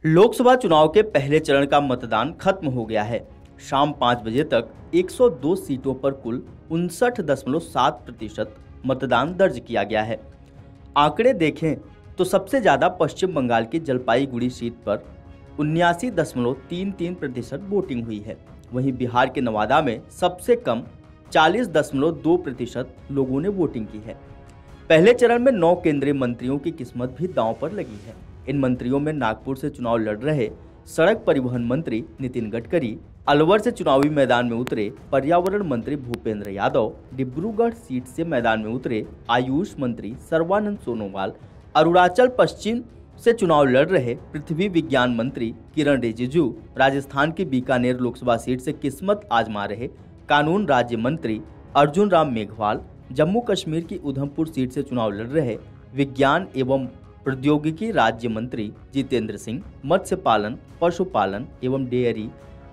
लोकसभा चुनाव के पहले चरण का मतदान खत्म हो गया है। शाम 5 बजे तक 102 सीटों पर कुल 59.7% मतदान दर्ज किया गया है। आंकड़े देखें तो सबसे ज़्यादा पश्चिम बंगाल की जलपाईगुड़ी सीट पर 79.33% वोटिंग हुई है। वहीं बिहार के नवादा में सबसे कम 40.2% लोगों ने वोटिंग की है। पहले चरण में 9 केंद्रीय मंत्रियों की किस्मत भी दांव पर लगी है। इन मंत्रियों में नागपुर से चुनाव लड़ रहे सड़क परिवहन मंत्री नितिन गडकरी, अलवर से चुनावी मैदान में उतरे पर्यावरण मंत्री भूपेंद्र यादव, डिब्रूगढ़ सीट से मैदान में उतरे आयुष मंत्री सर्बानंद सोनोवाल, अरुणाचल पश्चिम से चुनाव लड़ रहे पृथ्वी विज्ञान मंत्री किरण रिजिजू, राजस्थान की बीकानेर लोकसभा सीट से किस्मत आजमा रहे कानून राज्य मंत्री अर्जुन राम मेघवाल, जम्मू कश्मीर की उधमपुर सीट से चुनाव लड़ रहे विज्ञान एवं प्रौद्योगिकी राज्य मंत्री जितेंद्र सिंह, मत्स्य पालन, पशुपालन एवं डेयरी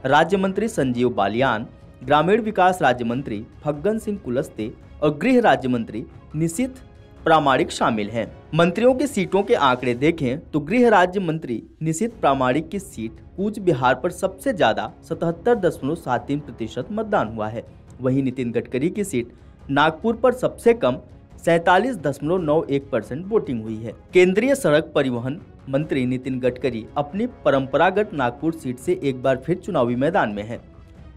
राज्य मंत्री संजीव बालियान, ग्रामीण विकास राज्य मंत्री फग्गन सिंह कुलस्ते और गृह राज्य मंत्री निशित प्रामाणिक शामिल हैं। मंत्रियों की सीटों के आंकड़े देखें तो गृह राज्य मंत्री निशित प्रामाणिक की सीट कूच बिहार पर सबसे ज्यादा 77.73% मतदान हुआ है। वहीं नितिन गडकरी की सीट नागपुर पर सबसे कम 47.91% वोटिंग हुई है। केंद्रीय सड़क परिवहन मंत्री नितिन गडकरी अपनी परंपरागत नागपुर सीट से एक बार फिर चुनावी मैदान में हैं।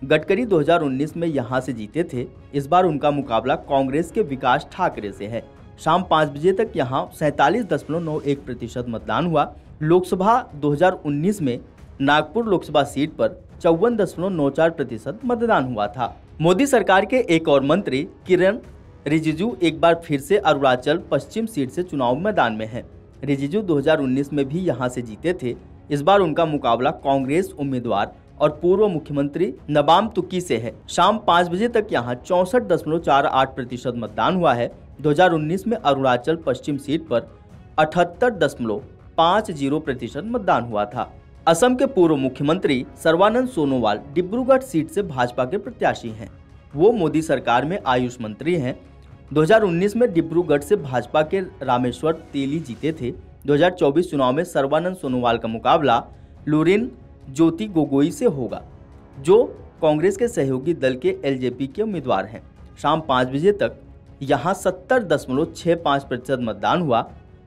गडकरी 2019 में यहां से जीते थे। इस बार उनका मुकाबला कांग्रेस के विकास ठाकरे से है। शाम 5 बजे तक यहां 47.91% मतदान हुआ। लोकसभा 2019 में नागपुर लोकसभा सीट पर 54.94% मतदान हुआ था। मोदी सरकार के एक और मंत्री किरण रिजिजू एक बार फिर से अरुणाचल पश्चिम सीट से चुनाव मैदान में हैं। रिजिजू 2019 में भी यहां से जीते थे। इस बार उनका मुकाबला कांग्रेस उम्मीदवार और पूर्व मुख्यमंत्री नबाम तुकी से है। शाम 5 बजे तक यहां 64.48% मतदान हुआ है। 2019 में अरुणाचल पश्चिम सीट पर 78.50% मतदान हुआ था। असम के पूर्व मुख्यमंत्री सर्बानंद सोनोवाल डिब्रूगढ़ सीट से भाजपा के प्रत्याशी हैं। वो मोदी सरकार में आयुष मंत्री हैं। 2019 में डिब्रूगढ़ से भाजपा के रामेश्वर तेली जीते थे। 2024 चुनाव में सर्बानंद सोनोवाल का मुकाबला लुरिन ज्योति गोगोई से होगा, जो कांग्रेस के सहयोगी दल के एलजेपी के उम्मीदवार हैं। शाम 5 बजे तक यहां 70.65% मतदान हुआ।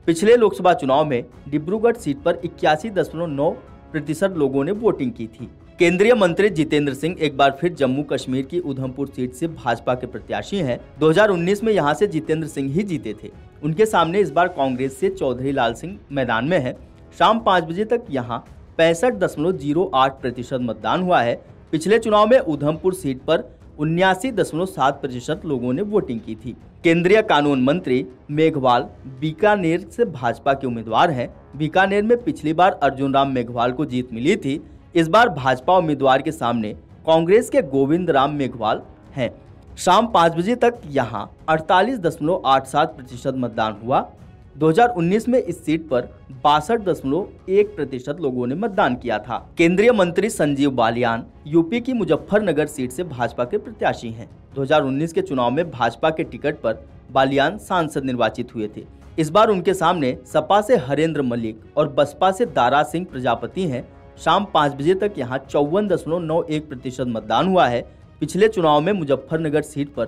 पिछले लोकसभा चुनाव में डिब्रूगढ़ सीट पर 81.9% लोगों ने वोटिंग की थी। केंद्रीय मंत्री जितेंद्र सिंह एक बार फिर जम्मू कश्मीर की उधमपुर सीट से भाजपा के प्रत्याशी हैं। 2019 में यहां से जितेंद्र सिंह ही जीते थे। उनके सामने इस बार कांग्रेस से चौधरी लाल सिंह मैदान में है। शाम 5 बजे तक यहां 65.08% मतदान हुआ है। पिछले चुनाव में उधमपुर सीट पर 79.7% लोगों ने वोटिंग की थी। केंद्रीय कानून मंत्री मेघवाल बीकानेर से भाजपा के उम्मीदवार हैं। बीकानेर में पिछली बार अर्जुन राम मेघवाल को जीत मिली थी। इस बार भाजपा उम्मीदवार के सामने कांग्रेस के गोविंद राम मेघवाल हैं। शाम 5 बजे तक यहां 48.87% मतदान हुआ। 2019 में इस सीट पर 62.1% लोगों ने मतदान किया था। केंद्रीय मंत्री संजीव बालियान यूपी की मुजफ्फरनगर सीट से भाजपा के प्रत्याशी हैं। 2019 के चुनाव में भाजपा के टिकट पर बालियान सांसद निर्वाचित हुए थे। इस बार उनके सामने सपा से हरेंद्र मलिक और बसपा से दारा सिंह प्रजापति हैं। शाम 5 बजे तक यहां 54.91% मतदान हुआ है। पिछले चुनाव में मुजफ्फरनगर सीट पर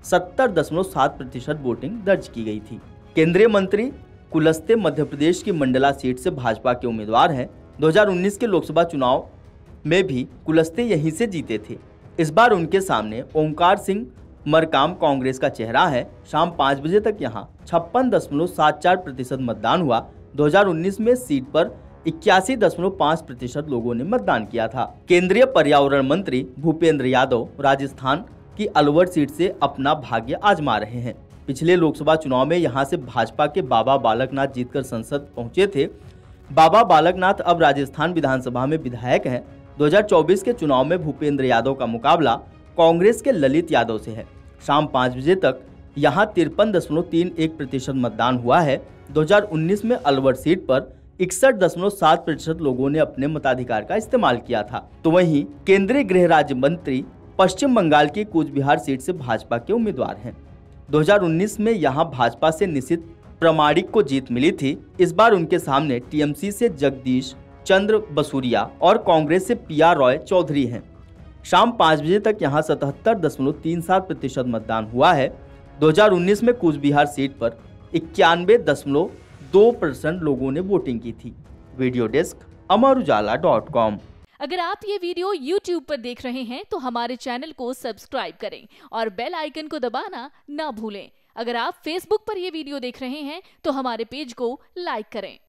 70.7% वोटिंग दर्ज की गई थी। केंद्रीय मंत्री कुलस्ते मध्य प्रदेश की मंडला सीट से भाजपा के उम्मीदवार हैं। 2019 के लोकसभा चुनाव में भी कुलस्ते यहीं से जीते थे। इस बार उनके सामने ओंकार सिंह मरकाम कांग्रेस का चेहरा है। शाम 5 बजे तक यहां 56.74% मतदान हुआ। 2019 में सीट पर 81.5% लोगों ने मतदान किया था। केंद्रीय पर्यावरण मंत्री भूपेंद्र यादव राजस्थान की अलवर सीट से अपना भाग्य आजमा रहे हैं। पिछले लोकसभा चुनाव में यहां से भाजपा के बाबा बालकनाथ जीतकर संसद पहुंचे थे। बाबा बालकनाथ अब राजस्थान विधानसभा में विधायक हैं। 2024 के चुनाव में भूपेंद्र यादव का मुकाबला कांग्रेस के ललित यादव से है। शाम 5 बजे तक यहां 53.31% मतदान हुआ है। 2019 में अलवर सीट पर 61.7% लोगों ने अपने मताधिकार का इस्तेमाल किया था। तो वहीं केंद्रीय गृह राज्य मंत्री पश्चिम बंगाल की कूच बिहार सीट से भाजपा के उम्मीदवार हैं। 2019 में यहां भाजपा से निशित प्रामाणिक को जीत मिली थी। इस बार उनके सामने टीएमसी से जगदीश चंद्र बसूरिया और कांग्रेस से PR रॉय चौधरी हैं। शाम 5 बजे तक यहां 77.37% मतदान हुआ है। 2019 में कूच बिहार सीट पर 91.2% लोगों ने वोटिंग की थी। Video desk Amar Ujala. अगर आप ये वीडियो YouTube पर देख रहे हैं तो हमारे चैनल को सब्सक्राइब करें और बेल आइकन को दबाना ना भूलें। अगर आप Facebook पर ये वीडियो देख रहे हैं तो हमारे पेज को लाइक करें।